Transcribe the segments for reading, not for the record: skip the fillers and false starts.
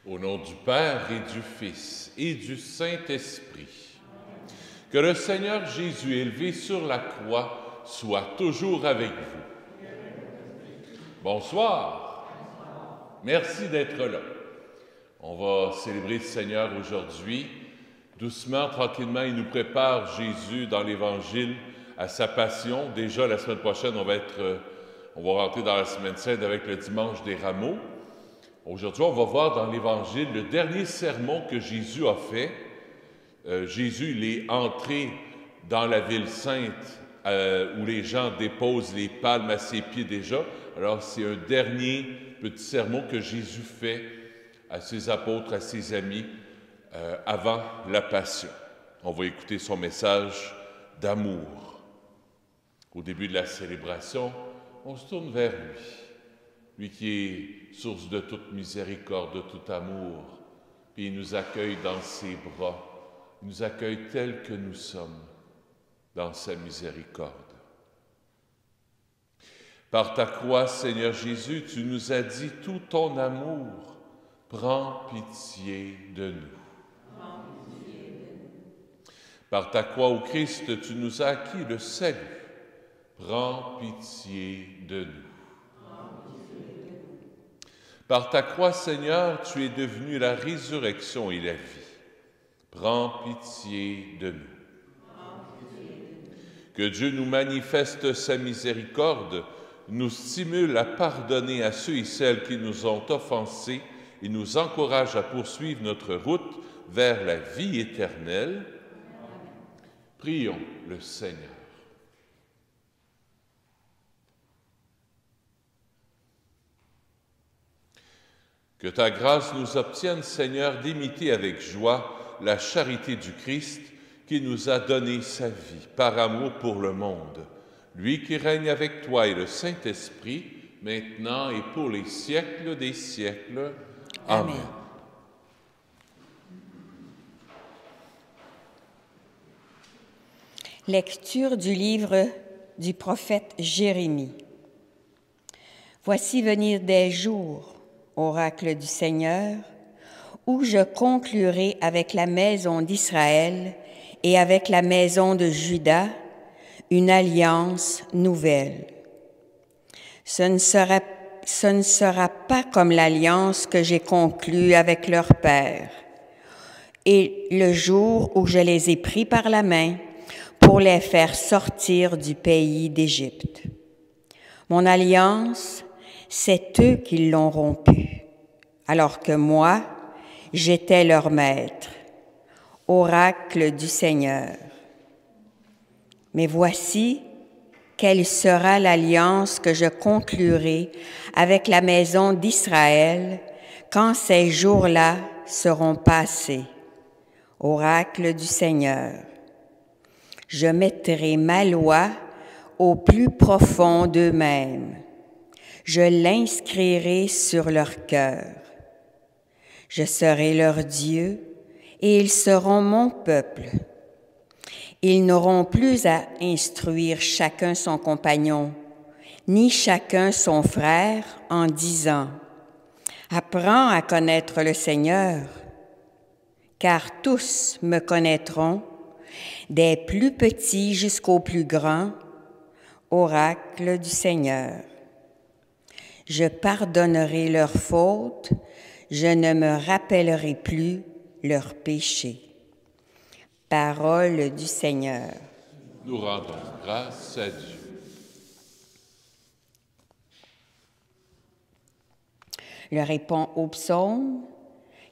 Au nom du Père et du Fils et du Saint-Esprit. Que le Seigneur Jésus élevé sur la croix soit toujours avec vous. Bonsoir. Merci d'être là. On va célébrer le Seigneur aujourd'hui. Doucement, tranquillement, il nous prépare Jésus dans l'Évangile à sa passion. Déjà, la semaine prochaine, on va rentrer dans la Semaine Sainte avec le Dimanche des Rameaux. Aujourd'hui, on va voir dans l'Évangile le dernier sermon que Jésus a fait. Jésus, il est entré dans la ville sainte où les gens déposent les palmes à ses pieds déjà. Alors, c'est un dernier petit sermon que Jésus fait à ses apôtres, à ses amis, avant la Passion. On va écouter son message d'amour. Au début de la célébration, on se tourne vers lui qui est source de toute miséricorde, de tout amour, puis il nous accueille dans ses bras, il nous accueille tels que nous sommes, dans sa miséricorde. Par ta croix, Seigneur Jésus, tu nous as dit tout ton amour. Prends pitié de nous. Par ta croix, ô Christ, tu nous as acquis le salut. Prends pitié de nous. Par ta croix, Seigneur, tu es devenu la résurrection et la vie. Prends pitié de nous. Que Dieu nous manifeste sa miséricorde, nous stimule à pardonner à ceux et celles qui nous ont offensés et nous encourage à poursuivre notre route vers la vie éternelle. Prions le Seigneur. Que ta grâce nous obtienne, Seigneur, d'imiter avec joie la charité du Christ qui nous a donné sa vie par amour pour le monde. Lui qui règne avec toi et le Saint-Esprit, maintenant et pour les siècles des siècles. Amen. Lecture du livre du prophète Jérémie. Voici venir des jours, oracle du Seigneur, où je conclurai avec la maison d'Israël et avec la maison de Juda une alliance nouvelle. Ce ne sera pas comme l'alliance que j'ai conclue avec leur père, et le jour où je les ai pris par la main pour les faire sortir du pays d'Égypte. Mon alliance, c'est eux qui l'ont rompue, alors que moi, j'étais leur maître, oracle du Seigneur. Mais voici quelle sera l'alliance que je conclurai avec la maison d'Israël quand ces jours-là seront passés, oracle du Seigneur. Je mettrai ma loi au plus profond d'eux-mêmes. Je l'inscrirai sur leur cœur. Je serai leur Dieu et ils seront mon peuple. Ils n'auront plus à instruire chacun son compagnon, ni chacun son frère en disant « Apprends à connaître le Seigneur », car tous me connaîtront, des plus petits jusqu'aux plus grands, oracle du Seigneur. Je pardonnerai leurs fautes, je ne me rappellerai plus leurs péchés. Parole du Seigneur. Nous rendons grâce à Dieu. Je réponds au psaume.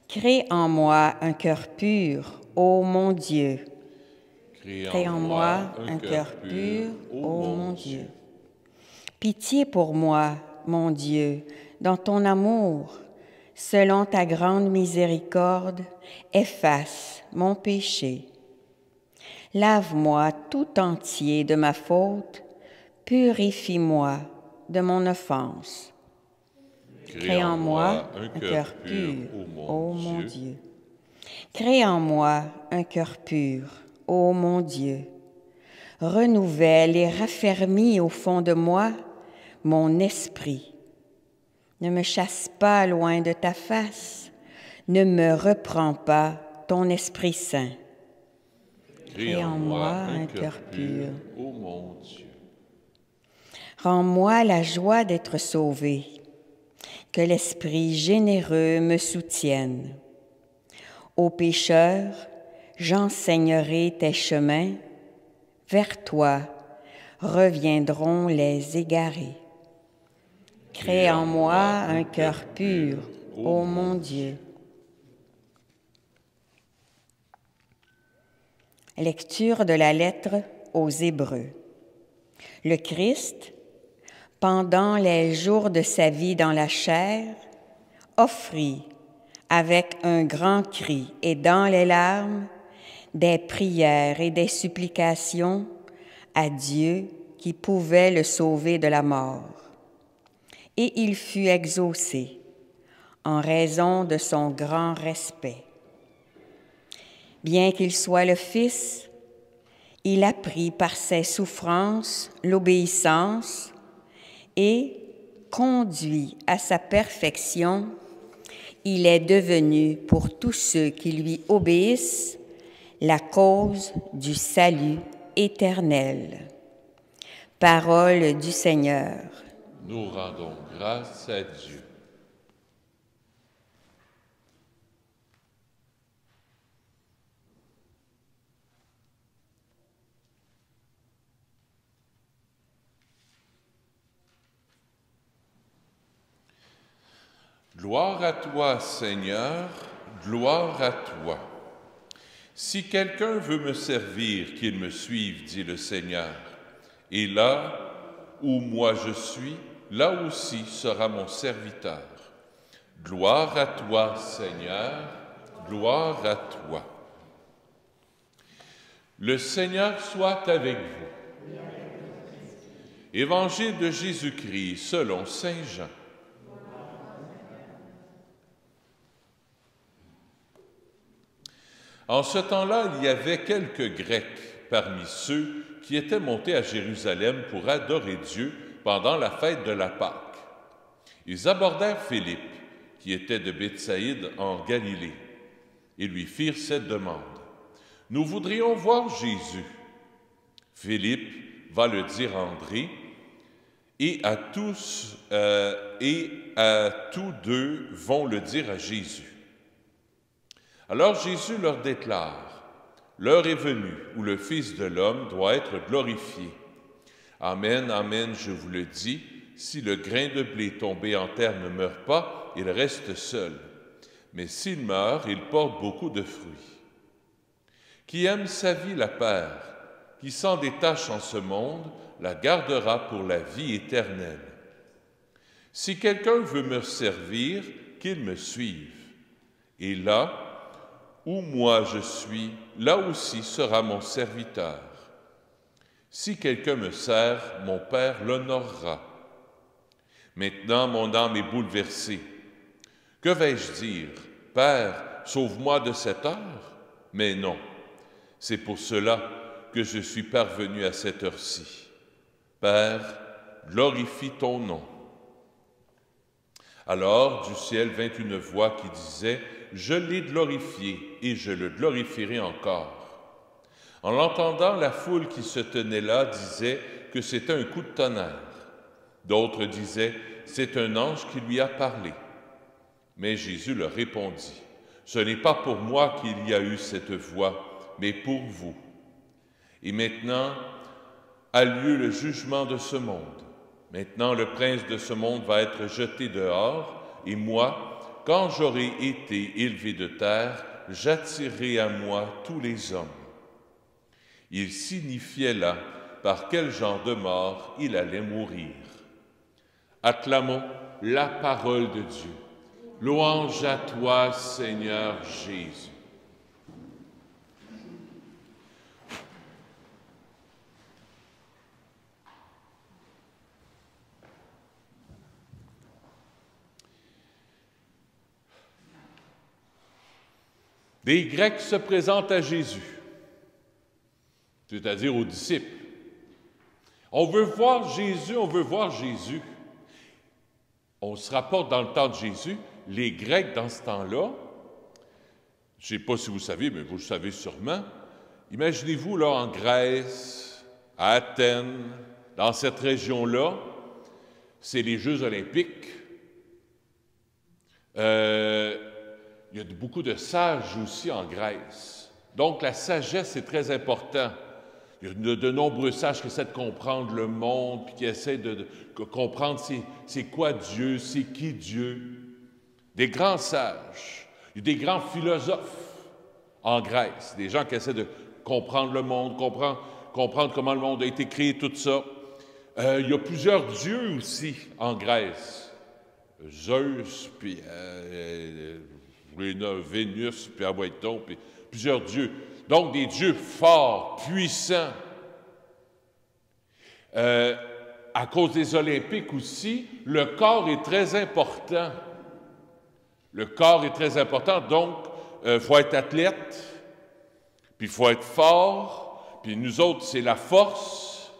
Crée en moi un cœur pur, ô mon Dieu. Crée en moi un cœur pur, ô mon Dieu. Pitié pour moi, mon Dieu, dans ton amour, selon ta grande miséricorde, efface mon péché. Lave-moi tout entier de ma faute, purifie-moi de mon offense. Crée en moi un cœur pur, ô mon Dieu. Crée en moi un cœur pur, ô mon Dieu. Renouvelle et raffermis au fond de moi mon esprit. Ne me chasse pas loin de ta face. Ne me reprends pas ton Esprit Saint. Crée en moi un cœur pur, ô mon Dieu. Rends-moi la joie d'être sauvé, que l'Esprit généreux me soutienne. Aux pécheurs, j'enseignerai tes chemins, vers toi reviendront les égarés. Crée en moi un cœur pur, ô mon Dieu. Lecture de la lettre aux Hébreux. Le Christ, pendant les jours de sa vie dans la chair, offrit avec un grand cri et dans les larmes des prières et des supplications à Dieu qui pouvait le sauver de la mort. Et il fut exaucé en raison de son grand respect. Bien qu'il soit le Fils, il apprit par ses souffrances l'obéissance et, conduit à sa perfection, il est devenu pour tous ceux qui lui obéissent la cause du salut éternel. Parole du Seigneur. Nous rendons grâce à Dieu. Gloire à toi, Seigneur, gloire à toi. Si quelqu'un veut me servir, qu'il me suive, dit le Seigneur. Et là où moi je suis, là aussi sera mon serviteur. Gloire à toi, Seigneur, gloire à toi. Le Seigneur soit avec vous. Évangile de Jésus-Christ selon saint Jean. En ce temps-là, il y avait quelques Grecs parmi ceux qui étaient montés à Jérusalem pour adorer Dieu pendant la fête de la Pâque. Ils abordèrent Philippe, qui était de Bethsaïde en Galilée, et lui firent cette demande. « Nous voudrions voir Jésus. » Philippe va le dire à André, et à tous deux vont le dire à Jésus. Alors Jésus leur déclare, « L'heure est venue où le Fils de l'homme doit être glorifié. Amen, amen, je vous le dis, si le grain de blé tombé en terre ne meurt pas, il reste seul. Mais s'il meurt, il porte beaucoup de fruits. Qui aime sa vie la perd, qui s'en détache en ce monde, la gardera pour la vie éternelle. Si quelqu'un veut me servir, qu'il me suive. Et là où moi je suis, là aussi sera mon serviteur. Si quelqu'un me sert, mon Père l'honorera. Maintenant, mon âme est bouleversée. Que vais-je dire? Père, sauve-moi de cette heure? Mais non, c'est pour cela que je suis parvenu à cette heure-ci. Père, glorifie ton nom. Alors, du ciel vint une voix qui disait, « Je l'ai glorifié et je le glorifierai encore. » En l'entendant, la foule qui se tenait là disait que c'était un coup de tonnerre. D'autres disaient, « C'est un ange qui lui a parlé. » Mais Jésus leur répondit, « Ce n'est pas pour moi qu'il y a eu cette voix, mais pour vous. Et maintenant a lieu le jugement de ce monde. Maintenant le prince de ce monde va être jeté dehors, et moi, quand j'aurai été élevé de terre, j'attirerai à moi tous les hommes. » Il signifiait là par quel genre de mort il allait mourir. Acclamons la parole de Dieu. Louange à toi, Seigneur Jésus. Des Grecs se présentent à Jésus, c'est-à-dire aux disciples. On veut voir Jésus, on veut voir Jésus. On se rapporte dans le temps de Jésus, les Grecs dans ce temps-là Je ne sais pas si vous savez, mais vous le savez sûrement. Imaginez-vous là en Grèce, à Athènes, dans cette région-là, c'est les Jeux olympiques. Il y a beaucoup de sages aussi en Grèce. Donc la sagesse est très importante. Il y a de nombreux sages qui essaient de comprendre le monde, puis qui essaient de comprendre c'est quoi Dieu, c'est qui Dieu. Des grands sages. Il y a des grands philosophes en Grèce, des gens qui essaient de comprendre le monde, comprendre comment le monde a été créé, tout ça. Il y a plusieurs dieux aussi en Grèce. Zeus, puis Vénus, puis Aboiton, puis plusieurs dieux. Donc des dieux forts, puissants. À cause des Olympiques aussi, le corps est très important. Le corps est très important, donc il faut être athlète, puis il faut être fort, puis nous autres, c'est la force,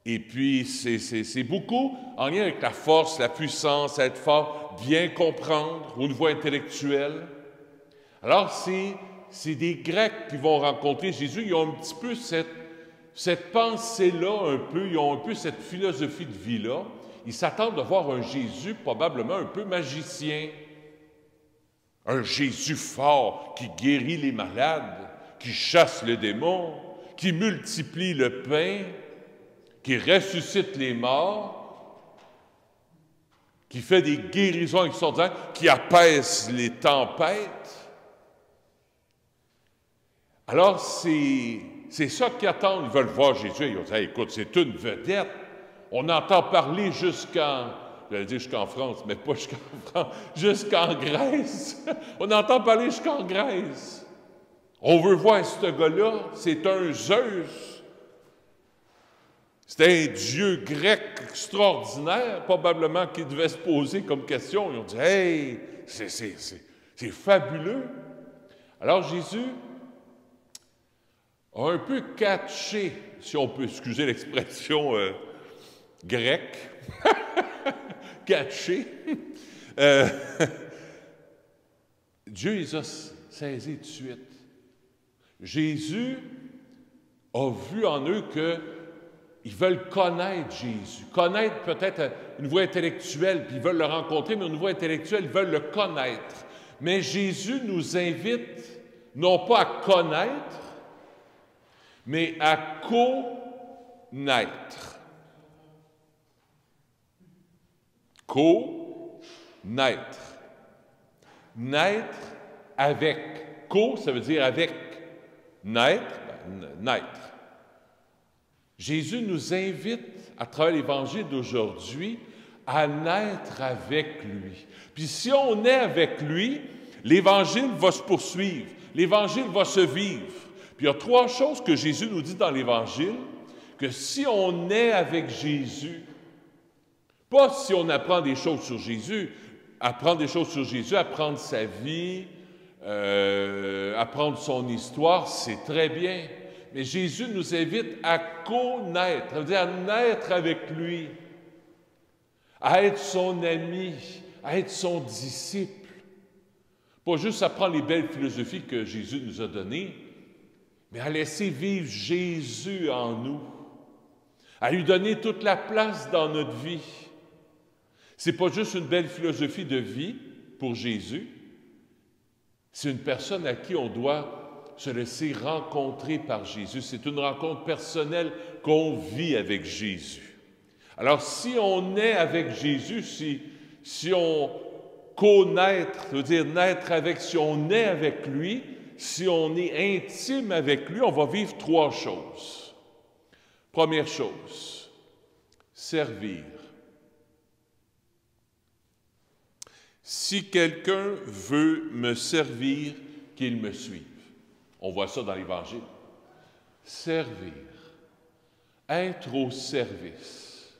et puis c'est beaucoup en lien avec la force, la puissance, être fort, bien comprendre au niveau intellectuel. Alors, c'est des Grecs qui vont rencontrer Jésus, ils ont un petit peu cette pensée-là, ils ont un peu cette philosophie de vie-là. Ils s'attendent de voir un Jésus probablement un peu magicien. Un Jésus fort qui guérit les malades, qui chasse les démons, qui multiplie le pain, qui ressuscite les morts, qui fait des guérisons extraordinaires, qui apaise les tempêtes. Alors, c'est ça qu'ils attendent. Ils veulent voir Jésus. Ils vont dire, écoute, c'est une vedette. On entend parler j'allais dire jusqu'en France, mais pas jusqu'en France, jusqu'en Grèce. On entend parler jusqu'en Grèce. On veut voir ce gars-là, c'est un Zeus. C'est un dieu grec extraordinaire, probablement, qui devait se poser comme question. Ils ont dit, hey, c'est fabuleux. Alors Jésus a un peu catché, si on peut excuser l'expression grecque, catché. Dieu les a saisis tout de suite. Jésus a vu en eux qu'ils veulent connaître Jésus, connaître peut-être au niveau intellectuel, puis ils veulent le rencontrer, mais au niveau intellectuel, ils veulent le connaître. Mais Jésus nous invite non pas à connaître, mais à connaître. Naître. Naître avec. Ça veut dire avec. Naître. Naître. Jésus nous invite, à travers l'Évangile d'aujourd'hui, à naître avec lui. Puis si on est avec lui, l'Évangile va se poursuivre. L'Évangile va se vivre. Puis il y a 3 choses que Jésus nous dit dans l'Évangile, que si on est avec Jésus, pas si on apprend des choses sur Jésus, apprendre des choses sur Jésus, apprendre sa vie, apprendre son histoire, c'est très bien. Mais Jésus nous invite à connaître, ça veut dire à naître avec lui, à être son ami, à être son disciple. Pas juste apprendre les belles philosophies que Jésus nous a données, mais à laisser vivre Jésus en nous, à lui donner toute la place dans notre vie. C'est pas juste une belle philosophie de vie pour Jésus, c'est une personne à qui on doit se laisser rencontrer par Jésus. C'est une rencontre personnelle qu'on vit avec Jésus. Alors, si on est avec Jésus, si on connaître, ça veut dire naître avec, si on est avec lui, si on est intime avec lui, on va vivre 3 choses. Première chose, servir. Si quelqu'un veut me servir, qu'il me suive. On voit ça dans l'Évangile. Servir. Être au service.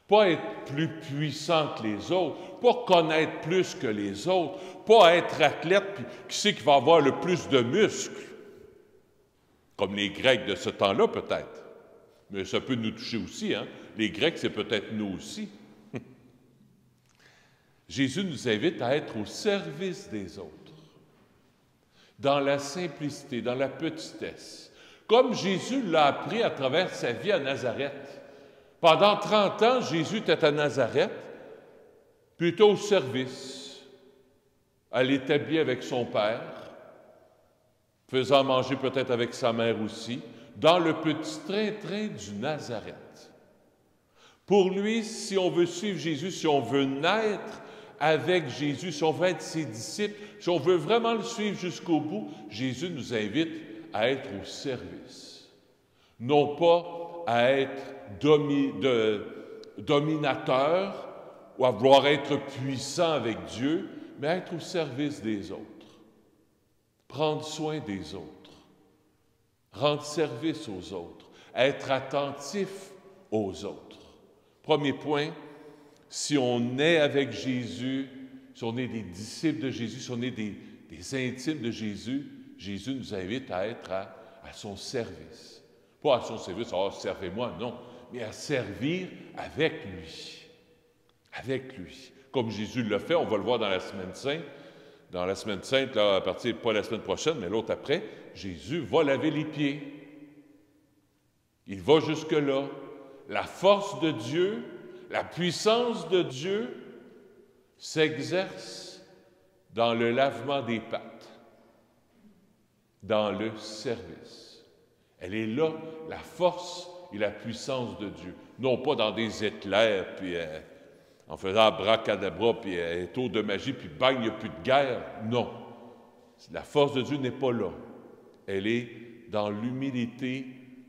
Pas être plus puissant que les autres, pas connaître plus que les autres, pas être athlète, puis qui c'est qui va avoir le plus de muscles, comme les Grecs de ce temps-là peut-être. Mais ça peut nous toucher aussi, hein? Les Grecs, c'est peut-être nous aussi. Jésus nous invite à être au service des autres. dans la simplicité, dans la petitesse, comme Jésus l'a appris à travers sa vie à Nazareth. Pendant 30 ans, Jésus était à Nazareth, plutôt au service, à l'établi avec son Père, faisant manger peut-être avec sa mère aussi, dans le petit train-train du Nazareth. Pour lui, si on veut suivre Jésus, si on veut naître avec Jésus, si on veut être ses disciples, si on veut vraiment le suivre jusqu'au bout, Jésus nous invite à être au service. Non pas à être dominateur ou à vouloir être puissant avec Dieu, mais à être au service des autres. Prendre soin des autres. Rendre service aux autres. Être attentif aux autres. Premier point, si on est avec Jésus, si on est des disciples de Jésus, si on est des intimes de Jésus, Jésus nous invite à être à son service. Pas à son service, « servez-moi », non, mais à servir avec lui. Avec lui. Comme Jésus l'a fait, on va le voir dans la Semaine Sainte. Dans la Semaine Sainte, là, à partir, pas la semaine prochaine, mais l'autre après, Jésus va laver les pieds. Il va jusque-là. La force de Dieu, la puissance de Dieu s'exerce dans le lavement des pattes, dans le service. Elle est là, la force et la puissance de Dieu. Non pas dans des éclairs, puis en faisant abracadabra, puis tour de magie, puis bang, il n'y a plus de guerre. Non. La force de Dieu n'est pas là. Elle est dans l'humilité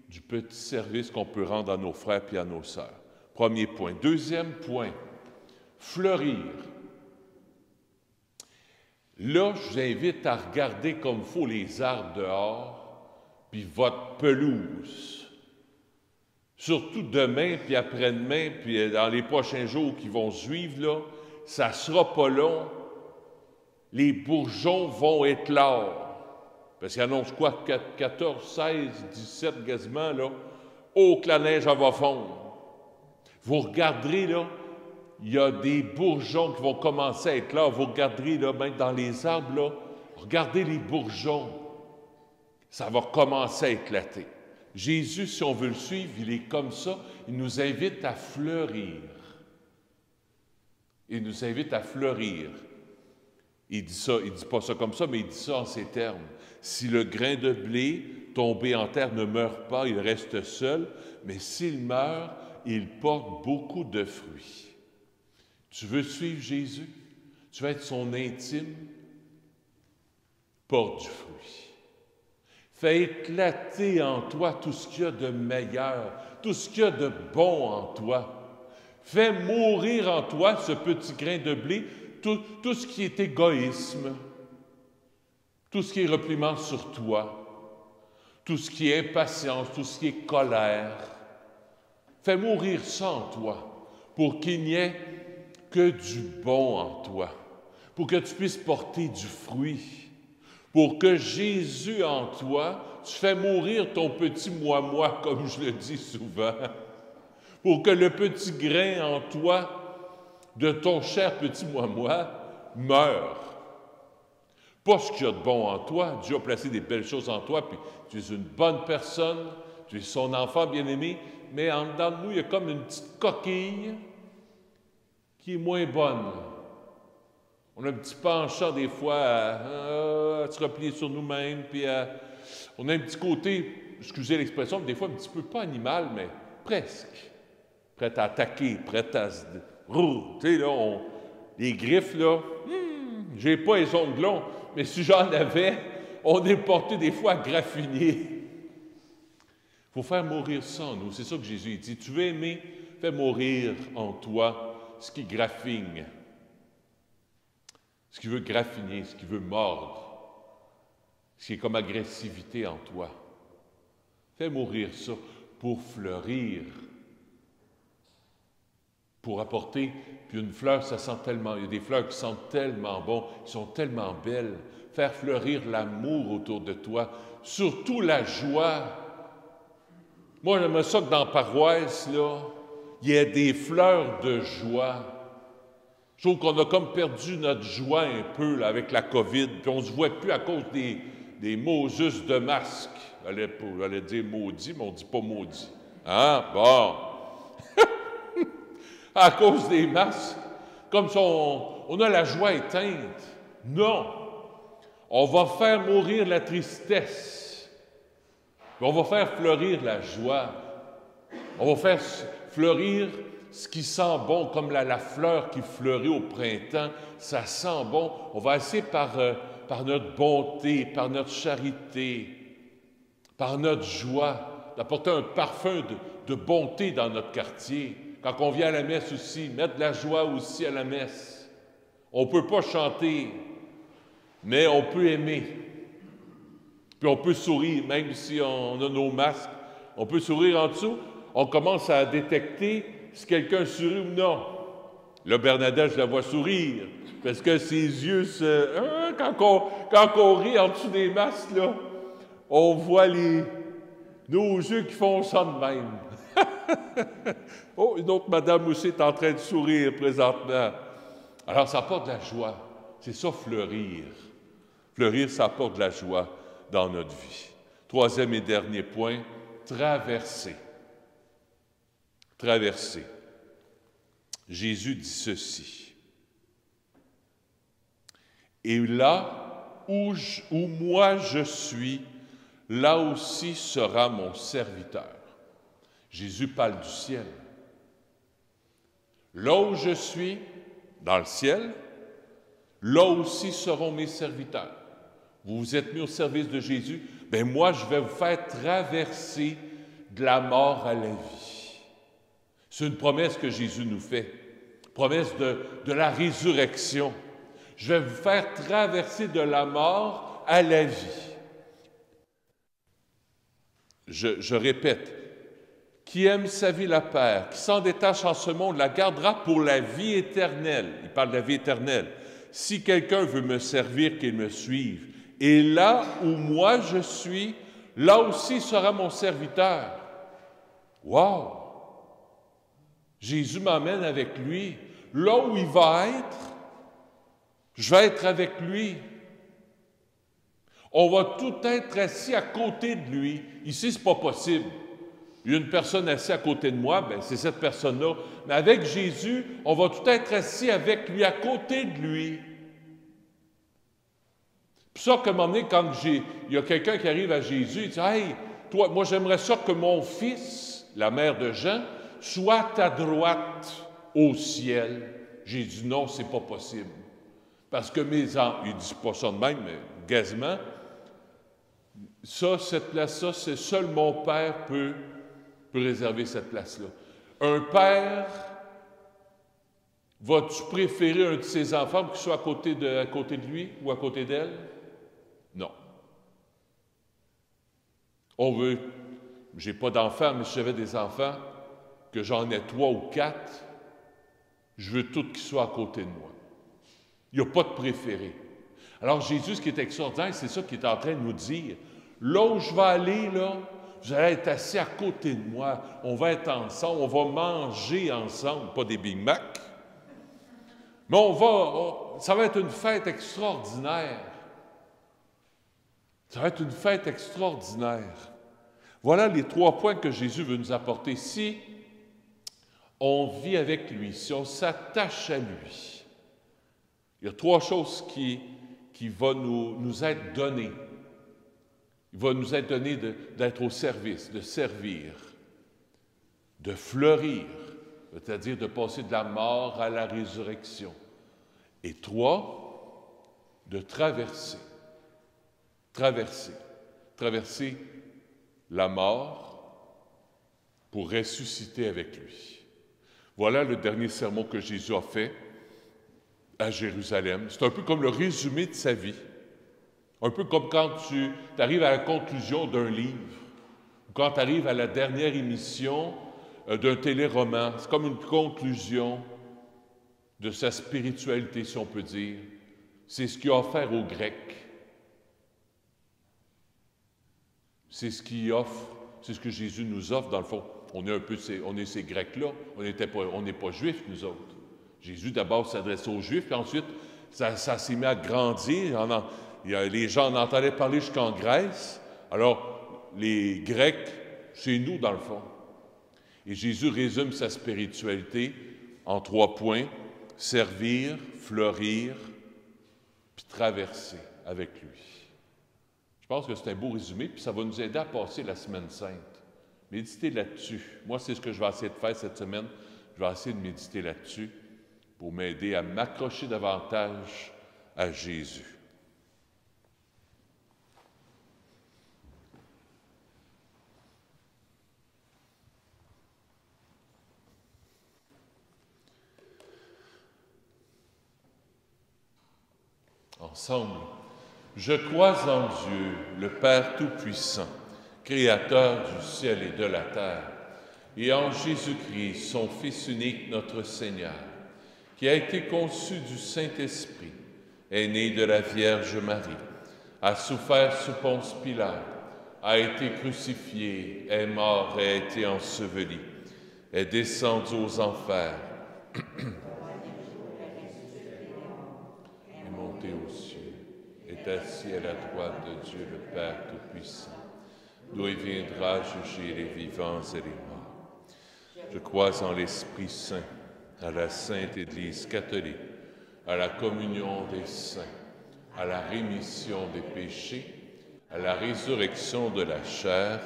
du petit service qu'on peut rendre à nos frères et à nos sœurs. Premier point. Deuxième point, fleurir. Là, je vous invite à regarder comme il faut les arbres dehors, puis votre pelouse. Surtout demain, puis après-demain, puis dans les prochains jours qui vont suivre, là, ça ne sera pas long. Les bourgeons vont éclore. Parce qu'ils annoncent quoi? 14, 16, 17 quasiment, là. Oh, que la neige, elle va fondre. Vous regarderez, là, il y a des bourgeons qui vont commencer à éclore. Vous regarderez, là, même dans les arbres, là, regardez les bourgeons. Ça va commencer à éclater. Jésus, si on veut le suivre, il est comme ça. Il nous invite à fleurir. Il nous invite à fleurir. Il dit ça, il ne dit pas ça comme ça, mais il dit ça en ces termes. Si le grain de blé tombé en terre ne meurt pas, il reste seul, mais s'il meurt, il porte beaucoup de fruits. Tu veux suivre Jésus? Tu veux être son intime? Porte du fruit. Fais éclater en toi tout ce qu'il y a de meilleur, tout ce qu'il y a de bon en toi. Fais mourir en toi ce petit grain de blé, tout ce qui est égoïsme, tout ce qui est repliement sur toi, tout ce qui est impatience, tout ce qui est colère. Fais mourir ça en toi pour qu'il n'y ait que du bon en toi, pour que tu puisses porter du fruit. Pour que Jésus en toi, tu fais mourir ton petit moi-moi, comme je le dis souvent. Pour que le petit grain en toi, de ton cher petit moi-moi, meure. Pas ce qu'il y a de bon en toi. Dieu a placé des belles choses en toi, puis tu es une bonne personne, tu es son enfant bien-aimé, mais en dedans de nous, il y a comme une petite coquille qui est moins bonne. On a un petit penchant des fois à se replier sur nous-mêmes, puis on a un petit côté, excusez l'expression, mais des fois un petit peu pas animal, mais presque. Prêt à attaquer, prêt à se... Tu sais, là, les griffes, là, j'ai pas les ongles longs, mais si j'en avais, on est porté des fois à graffiner. Il faut faire mourir ça en nous. C'est ça que Jésus dit. Tu veux aimer, fais mourir en toi ce qui graffigne. Ce qui veut graffiner, ce qui veut mordre, ce qui est comme agressivité en toi. Fais mourir ça pour fleurir, pour apporter. Puis une fleur, ça sent tellement, il y a des fleurs qui sentent tellement bon, qui sont tellement belles. Faire fleurir l'amour autour de toi, surtout la joie. Moi, j'aime ça que dans la paroisse, là, il y ait des fleurs de joie. Je trouve qu'on a comme perdu notre joie un peu là, avec la COVID, puis on ne se voit plus à cause Moses de masque. J'allais dire maudit, mais on ne dit pas maudit. Hein? Bon. À cause des masques, comme si on a la joie éteinte. Non. On va faire mourir la tristesse. On va faire fleurir la joie. On va faire fleurir ce qui sent bon, comme la fleur qui fleurit au printemps. Ça sent bon. On va essayer par notre bonté, par notre charité, par notre joie, d'apporter un parfum de bonté dans notre quartier. Quand on vient à la messe aussi, mettre de la joie aussi à la messe. On ne peut pas chanter, mais on peut aimer. Puis on peut sourire, même si on a nos masques. On peut sourire en dessous. On commence à détecter si quelqu'un sourit ou non. Là, Bernadette, je la vois sourire, parce que ses yeux se... Quand on rit en dessous des masques, là, on voit nos yeux qui font ça de même. Oh, une autre madame aussi est en train de sourire présentement. Alors, ça apporte de la joie. C'est ça, fleurir. Fleurir, ça apporte de la joie dans notre vie. Troisième et dernier point, traverser. Traverser. Jésus dit ceci. Et là où moi je suis, là aussi sera mon serviteur. Jésus parle du ciel. Là où je suis, dans le ciel, là aussi seront mes serviteurs. Vous vous êtes mis au service de Jésus, bien moi je vais vous faire traverser de la mort à la vie. C'est une promesse que Jésus nous fait, promesse de la résurrection. Je vais vous faire traverser de la mort à la vie. Je répète, qui aime sa vie la perd, qui s'en détache en ce monde, la gardera pour la vie éternelle. Il parle de la vie éternelle. Si quelqu'un veut me servir, qu'il me suive. Et là où moi je suis, là aussi sera mon serviteur. Wow! Jésus m'emmène avec lui. Là où il va être, je vais être avec lui. On va tout être assis à côté de lui. Ici, ce n'est pas possible. Il y a une personne assise à côté de moi, bien, c'est cette personne-là. Mais avec Jésus, on va tout être assis avec lui, à côté de lui. Puis ça, qu'à un moment donné, quand il y a quelqu'un qui arrive à Jésus, il dit « Hey, toi, moi j'aimerais ça que mon fils, la mère de Jean, soit à ta droite au ciel. » J'ai dit « Non, c'est pas possible. » Parce que mes enfants, il ne dit pas ça de même, mais gazement, ça, cette place-là, c'est seul mon père peut réserver cette place-là. Un père, vas-tu préférer un de ses enfants pour qu'il soit à côté de lui ou à côté d'elle? Non. On veut, j'ai pas d'enfants, mais si j'avais des enfants, que j'en ai 3 ou 4, je veux tous qu'ils soient à côté de moi. Il n'y a pas de préféré. Alors Jésus, ce qui est extraordinaire, c'est ça qu'il est en train de nous dire. Là où je vais aller, là, vous allez être assis à côté de moi. On va être ensemble, on va manger ensemble, pas des Big Mac. Mais ça va être une fête extraordinaire. Ça va être une fête extraordinaire. Voilà les 3 points que Jésus veut nous apporter. Si on vit avec lui, si on s'attache à lui, il y a 3 choses qui vont nous être données. Il va nous être donné d'être au service, de servir, de fleurir, c'est-à-dire de passer de la mort à la résurrection. Et 3, de traverser la mort pour ressusciter avec lui. Voilà le dernier sermon que Jésus a fait à Jérusalem. C'est un peu comme le résumé de sa vie. Un peu comme quand tu arrives à la conclusion d'un livre, ou quand tu arrives à la dernière émission d'un téléroman. C'est comme une conclusion de sa spiritualité, si on peut dire. C'est ce qu'il a offert aux Grecs. C'est ce qu'il offre, c'est ce que Jésus nous offre, dans le fond. On est ces Grecs-là, on n'est pas Juifs, nous autres. Jésus, d'abord, s'adresse aux Juifs, puis ensuite, ça s'est mis à grandir. les gens en entendaient parler jusqu'en Grèce. Alors, les Grecs, c'est nous dans le fond. Et Jésus résume sa spiritualité en 3 points: servir, fleurir, puis traverser avec lui. Je pense que c'est un beau résumé, puis ça va nous aider à passer la semaine sainte. Méditez là-dessus. Moi, c'est ce que je vais essayer de faire cette semaine. Je vais essayer de méditer là-dessus pour m'aider à m'accrocher davantage à Jésus. Ensemble, je crois en Dieu, le Père Tout-Puissant, Créateur du ciel et de la terre, et en Jésus-Christ, son Fils unique, notre Seigneur, qui a été conçu du Saint-Esprit, est né de la Vierge Marie, a souffert sous Ponce Pilate, a été crucifié, est mort et a été enseveli, est descendu aux enfers, est monté aux cieux, est assis à la droite de Dieu le Père Tout-Puissant, d'où il viendra juger les vivants et les morts. Je crois en l'Esprit Saint, à la Sainte Église catholique, à la communion des saints, à la rémission des péchés, à la résurrection de la chair,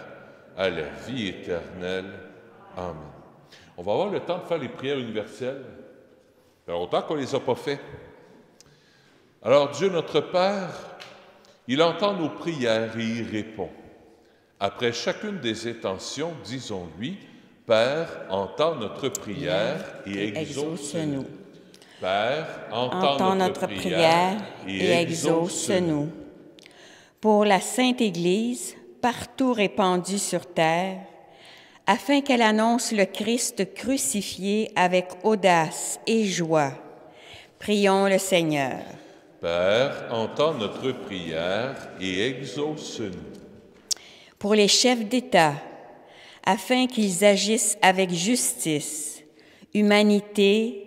à la vie éternelle. Amen. On va avoir le temps de faire les prières universelles. Ça fait longtemps qu'on ne les a pas fait. Alors, Dieu notre Père, il entend nos prières et y répond. Après chacune des intentions, disons-lui: Père, entends notre prière et exauce-nous. Père, entends notre prière et exauce-nous. Pour la Sainte Église, partout répandue sur terre, afin qu'elle annonce le Christ crucifié avec audace et joie, prions le Seigneur. Père, entends notre prière et exauce-nous. Pour les chefs d'État, afin qu'ils agissent avec justice, humanité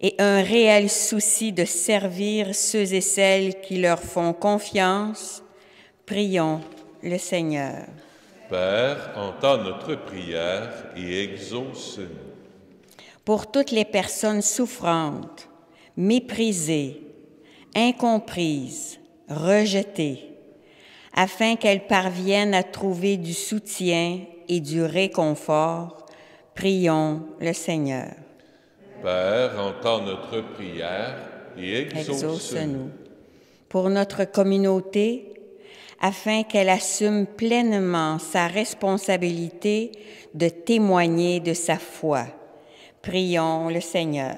et un réel souci de servir ceux et celles qui leur font confiance, prions le Seigneur. Père, entends notre prière et exauce-nous. Pour toutes les personnes souffrantes, méprisées, incomprises, rejetées, afin qu'elles parviennent à trouver du soutien et du réconfort, prions le Seigneur. Père, entends notre prière et exauce-nous. Pour notre communauté, afin qu'elle assume pleinement sa responsabilité de témoigner de sa foi, prions le Seigneur.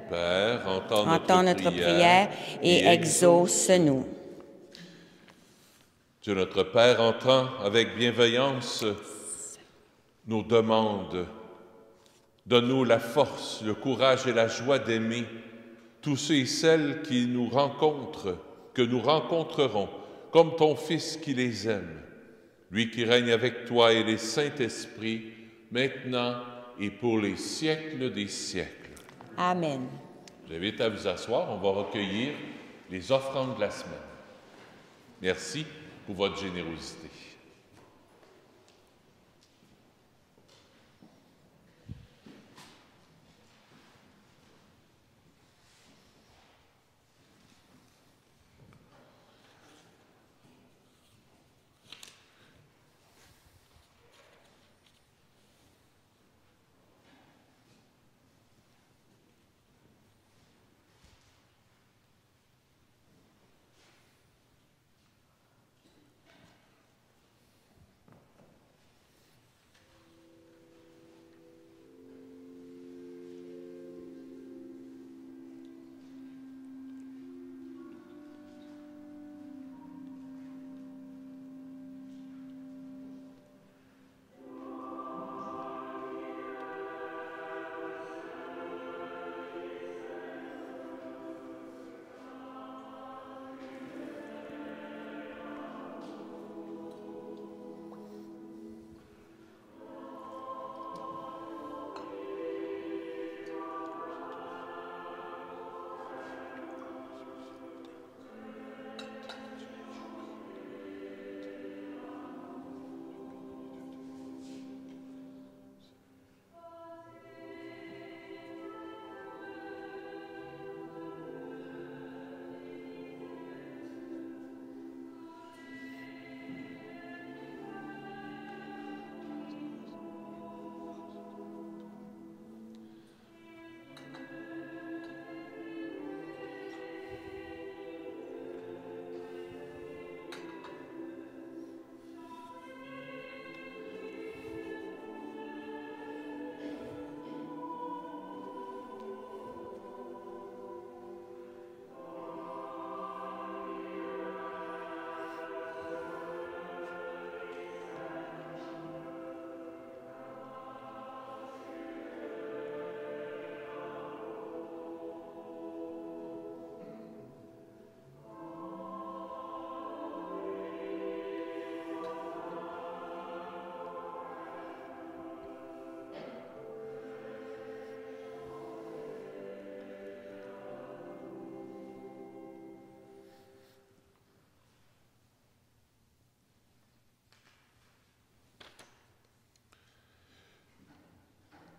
Père, entends notre prière et exauce-nous. Dieu notre Père, entend avec bienveillance nos demandes. Donne-nous la force, le courage et la joie d'aimer tous ceux et celles qui nous rencontrent, que nous rencontrerons, comme ton Fils qui les aime, lui qui règne avec toi et les Saint-Esprits, maintenant et pour les siècles des siècles. Amen. J'invite à vous asseoir, on va recueillir les offrandes de la semaine. Merci pour votre générosité.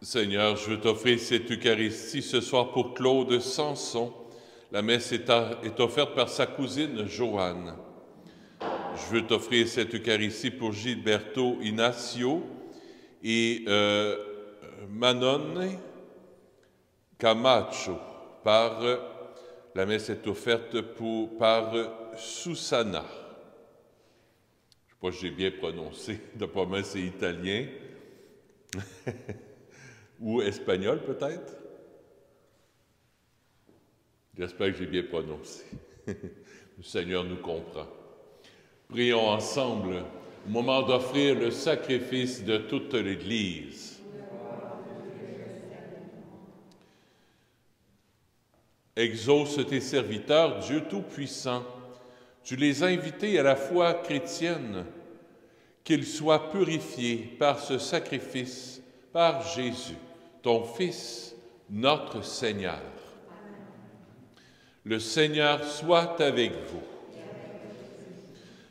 Seigneur, je veux t'offrir cette Eucharistie ce soir pour Claude Sanson. La messe est offerte par sa cousine Joanne. Je veux t'offrir cette Eucharistie pour Gilberto Inacio et Manon Camacho. La messe est offerte par Susanna. Je ne sais pas si j'ai bien prononcé, d'après moi c'est italien. Ou espagnol peut-être? J'espère que j'ai bien prononcé. Le Seigneur nous comprend. Prions ensemble au moment d'offrir le sacrifice de toute l'Église. Exauce tes serviteurs, Dieu Tout-Puissant. Tu les as invités à la foi chrétienne, qu'ils soient purifiés par ce sacrifice, par Jésus, ton Fils, notre Seigneur. Le Seigneur soit avec vous.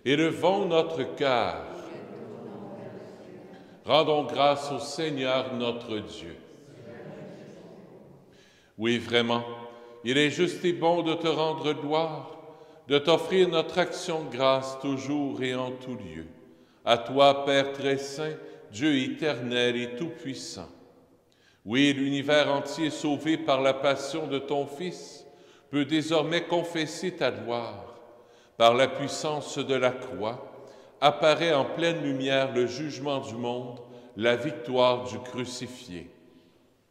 Élevons notre cœur. Rendons grâce au Seigneur notre Dieu. Oui, vraiment, il est juste et bon de te rendre gloire, de t'offrir notre action de grâce toujours et en tout lieu. À toi, Père très saint, Dieu éternel et tout-puissant. Oui, l'univers entier sauvé par la passion de ton Fils peut désormais confesser ta gloire. Par la puissance de la croix, apparaît en pleine lumière le jugement du monde, la victoire du crucifié.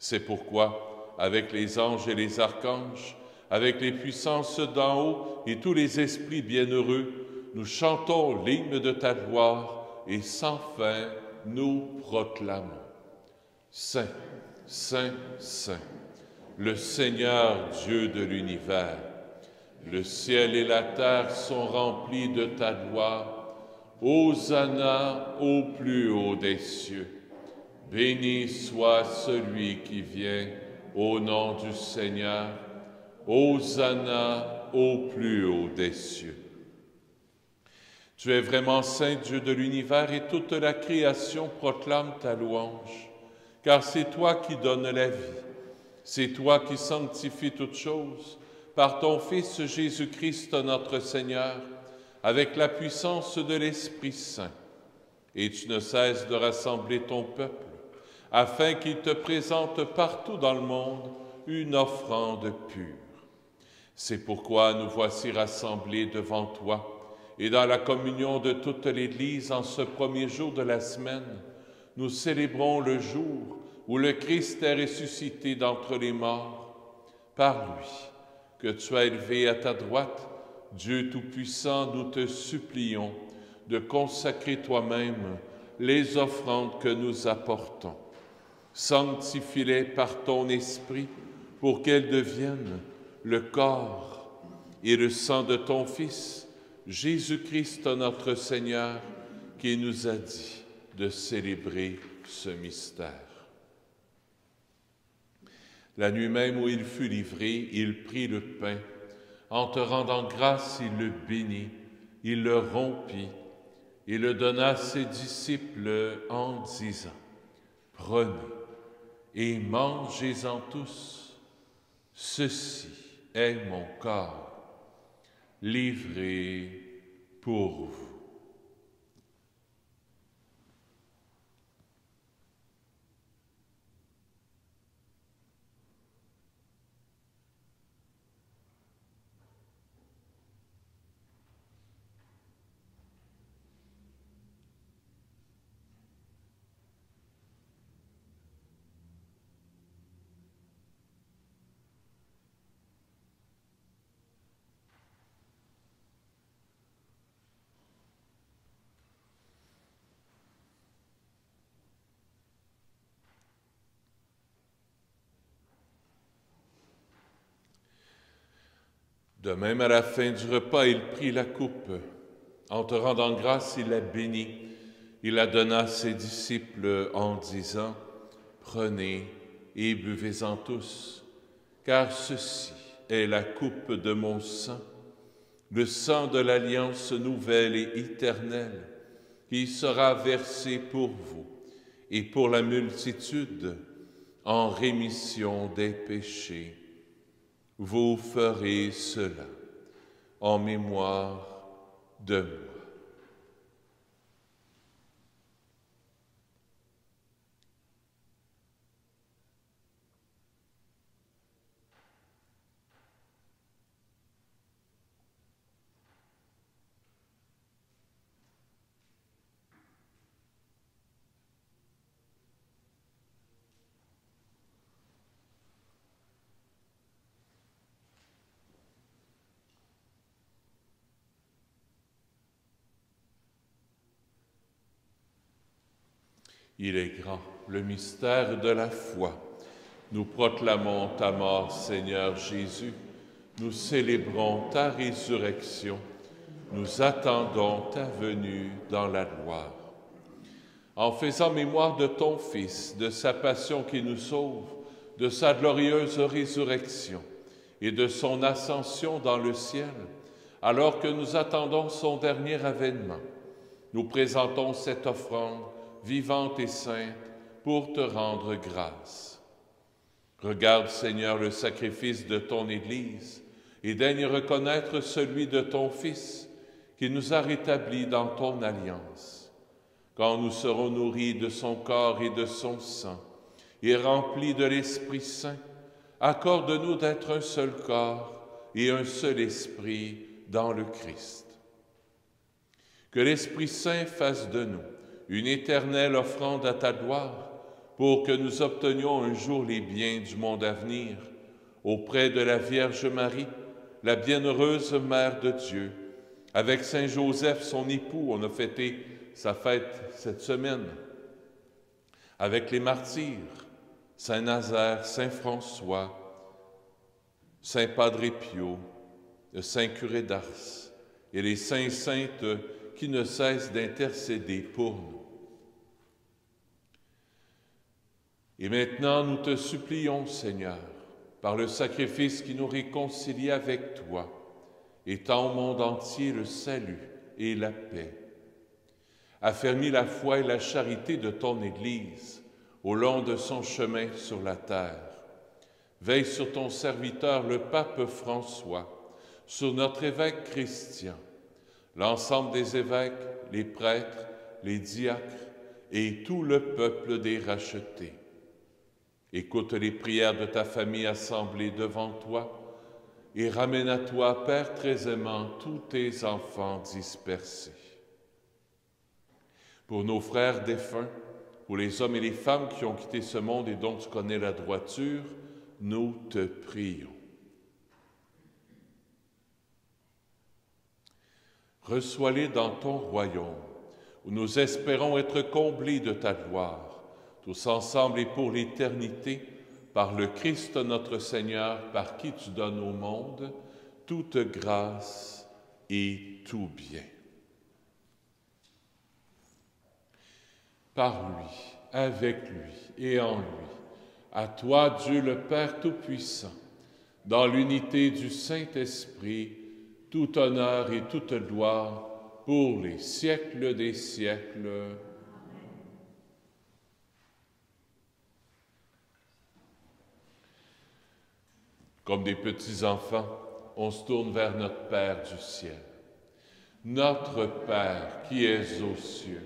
C'est pourquoi, avec les anges et les archanges, avec les puissances d'en haut et tous les esprits bienheureux, nous chantons l'hymne de ta gloire et sans fin nous proclamons. Saint, Saint, Saint, le Seigneur Dieu de l'univers, le ciel et la terre sont remplis de ta gloire. Hosanna au plus haut des cieux. Béni soit celui qui vient au nom du Seigneur. Hosanna au plus haut des cieux. Tu es vraiment saint, Dieu de l'univers, et toute la création proclame ta louange, car c'est toi qui donnes la vie, c'est toi qui sanctifies toutes choses, par ton Fils Jésus-Christ notre Seigneur, avec la puissance de l'Esprit Saint. Et tu ne cesses de rassembler ton peuple, afin qu'il te présente partout dans le monde une offrande pure. C'est pourquoi nous voici rassemblés devant toi, et dans la communion de toute l'Église, en ce premier jour de la semaine, nous célébrons le jour où le Christ est ressuscité d'entre les morts. Par lui, que tu as élevé à ta droite, Dieu Tout-Puissant, nous te supplions de consacrer toi-même les offrandes que nous apportons. Sanctifie-les par ton Esprit pour qu'elles deviennent le corps et le sang de ton Fils, Jésus-Christ notre Seigneur, qui nous a dit de célébrer ce mystère. La nuit même où il fut livré, il prit le pain. En te rendant grâce, il le bénit, il le rompit, et le donna à ses disciples en disant, « Prenez et mangez-en tous, ceci est mon corps, livré pour vous. » De même, à la fin du repas, il prit la coupe. En te rendant grâce, il la bénit. Il la donna à ses disciples en disant, « Prenez et buvez-en tous, car ceci est la coupe de mon sang, le sang de l'alliance nouvelle et éternelle, qui sera versé pour vous et pour la multitude en rémission des péchés. Vous ferez cela en mémoire de moi. Il est grand, le mystère de la foi. Nous proclamons ta mort, Seigneur Jésus. Nous célébrons ta résurrection. Nous attendons ta venue dans la gloire. En faisant mémoire de ton Fils, de sa passion qui nous sauve, de sa glorieuse résurrection et de son ascension dans le ciel, alors que nous attendons son dernier avènement, nous présentons cette offrande vivante et sainte, pour te rendre grâce. Regarde, Seigneur, le sacrifice de ton Église et daigne reconnaître celui de ton Fils qui nous a rétablis dans ton alliance. Quand nous serons nourris de son corps et de son sang et remplis de l'Esprit Saint, accorde-nous d'être un seul corps et un seul esprit dans le Christ. Que l'Esprit Saint fasse de nous une éternelle offrande à ta gloire, pour que nous obtenions un jour les biens du monde à venir, auprès de la Vierge Marie, la bienheureuse Mère de Dieu, avec Saint Joseph, son époux. On a fêté sa fête cette semaine, avec les martyrs, Saint Nazaire, Saint François, Saint Padre Pio, le Saint Curé d'Ars, et les saints saintes qui ne cessent d'intercéder pour nous. Et maintenant, nous te supplions, Seigneur, par le sacrifice qui nous réconcilie avec toi, étends au monde entier le salut et la paix. Affermis la foi et la charité de ton Église au long de son chemin sur la terre. Veille sur ton serviteur, le pape François, sur notre évêque Christian, l'ensemble des évêques, les prêtres, les diacres et tout le peuple des rachetés. Écoute les prières de ta famille assemblée devant toi et ramène à toi, Père très aimant, tous tes enfants dispersés. Pour nos frères défunts, pour les hommes et les femmes qui ont quitté ce monde et dont tu connais la droiture, nous te prions. Reçois-les dans ton royaume, où nous espérons être comblés de ta gloire, tous ensemble et pour l'éternité, par le Christ notre Seigneur, par qui tu donnes au monde toute grâce et tout bien. Par lui, avec lui et en lui, à toi, Dieu le Père Tout-Puissant, dans l'unité du Saint-Esprit, tout honneur et toute gloire pour les siècles des siècles. Comme des petits enfants, on se tourne vers notre Père du ciel. Notre Père qui es aux cieux,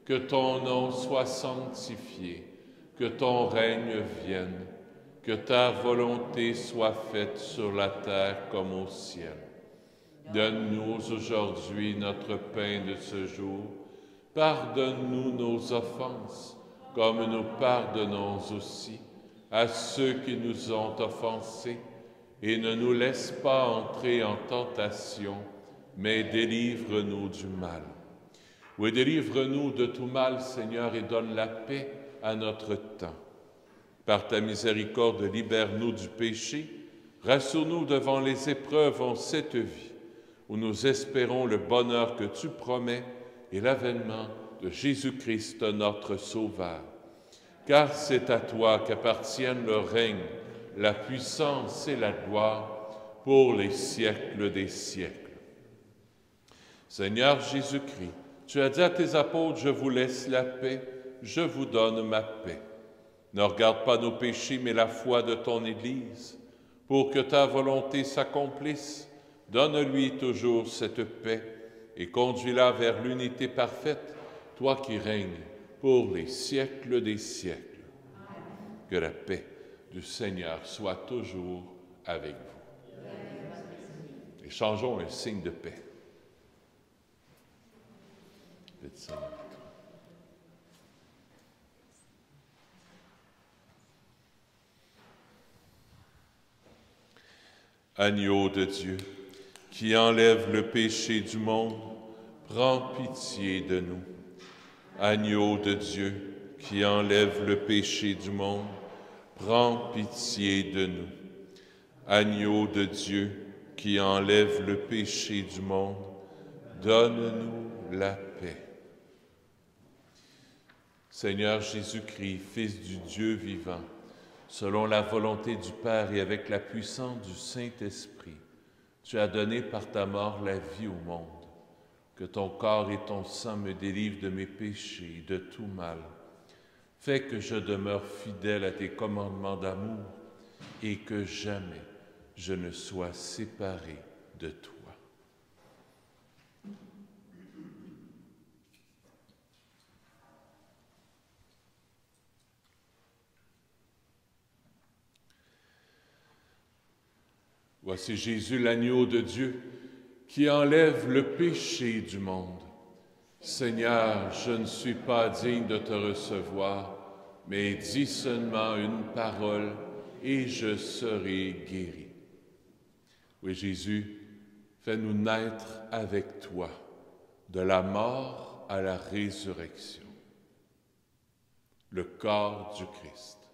que ton nom soit sanctifié, que ton règne vienne, que ta volonté soit faite sur la terre comme au ciel. Donne-nous aujourd'hui notre pain de ce jour. Pardonne-nous nos offenses, comme nous pardonnons aussi à ceux qui nous ont offensés. Et ne nous laisse pas entrer en tentation, mais délivre-nous du mal. Oui, délivre-nous de tout mal, Seigneur, et donne la paix à notre temps. Par ta miséricorde, libère-nous du péché, rassure-nous devant les épreuves en cette vie, où nous espérons le bonheur que tu promets et l'avènement de Jésus-Christ, notre Sauveur. Car c'est à toi qu'appartiennent le règne, la puissance et la gloire pour les siècles des siècles. Seigneur Jésus-Christ, tu as dit à tes apôtres, je vous laisse la paix, je vous donne ma paix. Ne regarde pas nos péchés, mais la foi de ton Église. Pour que ta volonté s'accomplisse, donne-lui toujours cette paix et conduis-la vers l'unité parfaite, toi qui règnes pour les siècles des siècles. Que la paix du Seigneur soit toujours avec vous. Échangeons un signe de paix. Seigneur. Agneau de Dieu, qui enlève le péché du monde, prends pitié de nous. Agneau de Dieu, qui enlève le péché du monde, prends pitié de nous. Agneau de Dieu, qui enlève le péché du monde, donne-nous la paix. Seigneur Jésus-Christ, Fils du Dieu vivant, selon la volonté du Père et avec la puissance du Saint-Esprit, tu as donné par ta mort la vie au monde. Que ton corps et ton sang me délivrent de mes péchés et de tout mal. Fais que je demeure fidèle à tes commandements d'amour et que jamais je ne sois séparé de toi. Voici Jésus, l'agneau de Dieu, qui enlève le péché du monde. Seigneur, je ne suis pas digne de te recevoir, mais dis seulement une parole et je serai guéri. Oui, Jésus, fais-nous naître avec toi, de la mort à la résurrection. Le corps du Christ.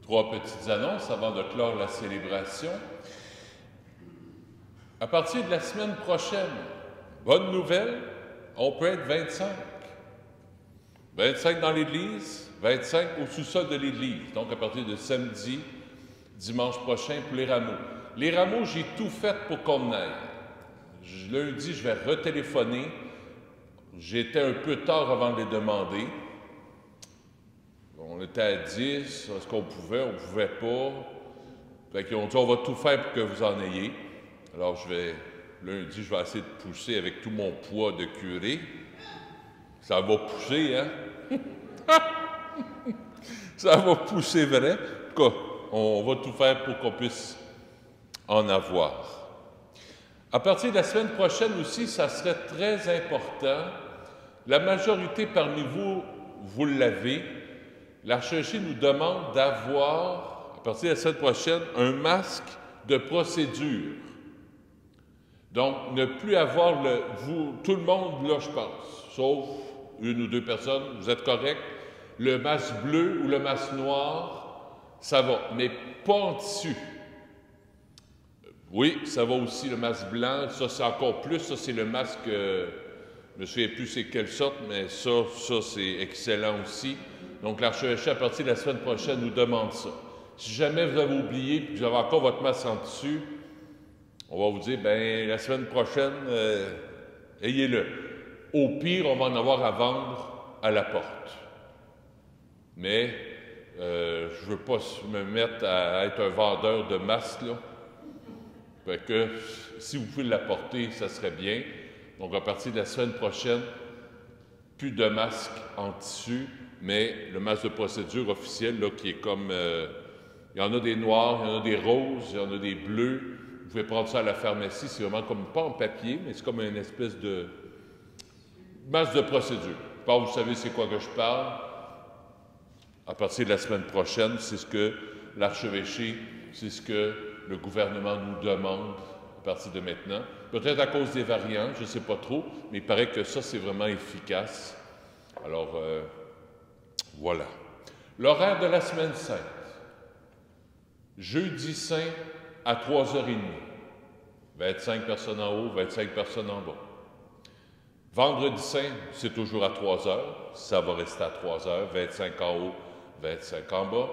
3 petites annonces avant de clore la célébration. À partir de la semaine prochaine, bonne nouvelle, on peut être 25. 25 dans l'Église, 25 au sous-sol de l'Église. Donc, à partir de samedi, dimanche prochain, pour les rameaux. Les rameaux, j'ai tout fait pour qu'on aille. Lundi, je vais retéléphoner. J'étais un peu tard avant de les demander. On était à 10. Est-ce qu'on pouvait? On ne pouvait pas. Fait qu'ils ont dit, on va tout faire pour que vous en ayez. Alors, lundi, je vais essayer de pousser avec tout mon poids de curé. Ça va pousser, hein? Ça va pousser vrai. En tout cas, on va tout faire pour qu'on puisse en avoir. À partir de la semaine prochaine aussi, ça serait très important. La majorité parmi vous, vous l'avez. L'archevêché nous demande d'avoir, à partir de la semaine prochaine, un masque de procédure. Donc, ne plus avoir tout le monde, là, je pense, sauf une ou deux personnes, vous êtes correct. Le masque bleu ou le masque noir, ça va, mais pas en tissu. Oui, ça va aussi, le masque blanc, ça c'est encore plus, ça c'est le masque, je ne me souviens plus c'est quelle sorte, mais ça c'est excellent aussi. Donc l'archevêché, à partir de la semaine prochaine, nous demande ça. Si jamais vous avez oublié et que vous avez encore votre masque en tissu, on va vous dire, bien, la semaine prochaine, ayez-le. Au pire, on va en avoir à vendre à la porte. Mais je ne veux pas me mettre à être un vendeur de masques, là. Fait que si vous pouvez l'apporter, ça serait bien. Donc, à partir de la semaine prochaine, plus de masques en tissu, mais le masque de procédure officiel, là, qui est comme... il y en a des noirs, il y en a des roses, il y en a des bleus. Vous pouvez prendre ça à la pharmacie, c'est vraiment comme, pas en papier, mais c'est comme une espèce de masque de procédure. Je pense que vous savez c'est quoi que je parle. À partir de la semaine prochaine, c'est ce que l'archevêché, c'est ce que le gouvernement nous demande à partir de maintenant. Peut-être à cause des variants, je ne sais pas trop, mais il paraît que ça, c'est vraiment efficace. Alors, voilà. L'horaire de la semaine sainte. Jeudi saint à 3h30. 25 personnes en haut, 25 personnes en bas. Vendredi saint, c'est toujours à 3h. Ça va rester à 3h. 25 en haut, 25 en bas.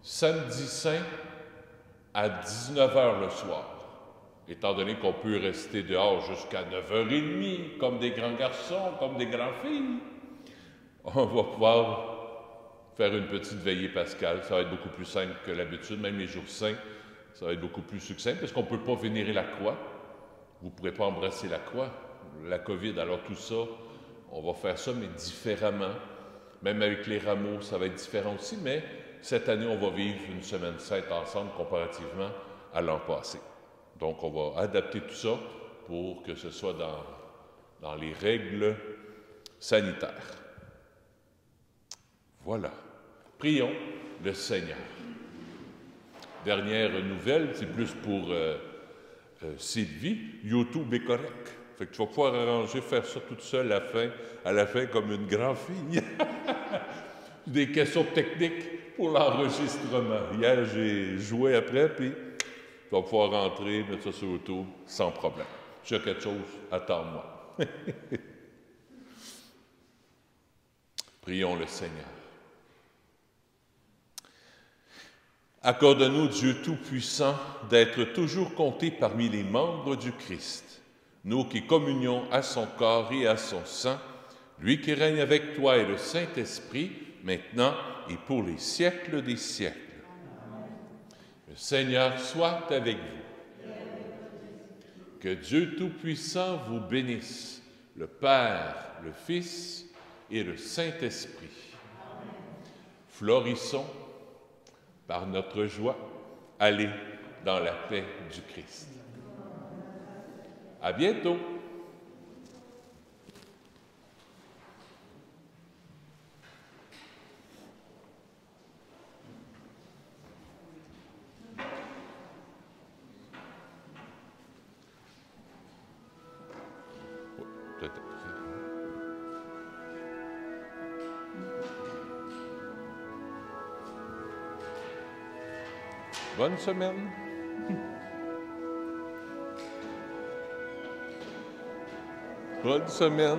Samedi saint, à 19h le soir. Étant donné qu'on peut rester dehors jusqu'à 9h30, comme des grands garçons, comme des grandes filles, on va pouvoir faire une petite veillée pascale. Ça va être beaucoup plus simple que l'habitude, même les jours saints, ça va être beaucoup plus succinct, parce qu'on ne peut pas vénérer la croix. Vous ne pourrez pas embrasser la croix, la COVID. Alors tout ça, on va faire ça, mais différemment. Même avec les rameaux, ça va être différent aussi, mais cette année, on va vivre une semaine sainte ensemble comparativement à l'an passé. Donc, on va adapter tout ça pour que ce soit dans les règles sanitaires. Voilà. Prions le Seigneur. Dernière nouvelle, c'est plus pour Sylvie. YouTube est correct. Fait que tu vas pouvoir arranger, faire ça toute seule à la fin comme une grande fille. Des questions techniques pour l'enregistrement. Hier, j'ai joué après, puis tu vas pouvoir rentrer, mettre ça sur YouTube sans problème. Si j'ai quelque chose, attends-moi. Prions le Seigneur. Accorde-nous, Dieu Tout-Puissant, d'être toujours comptés parmi les membres du Christ, nous qui communions à son corps et à son sang, lui qui règne avec toi et le Saint-Esprit, maintenant et pour les siècles des siècles. Le Seigneur soit avec vous. Que Dieu Tout-Puissant vous bénisse, le Père, le Fils et le Saint-Esprit. Florissons par notre joie, allez dans la paix du Christ. À bientôt. Bonne semaine. Bonne semaine.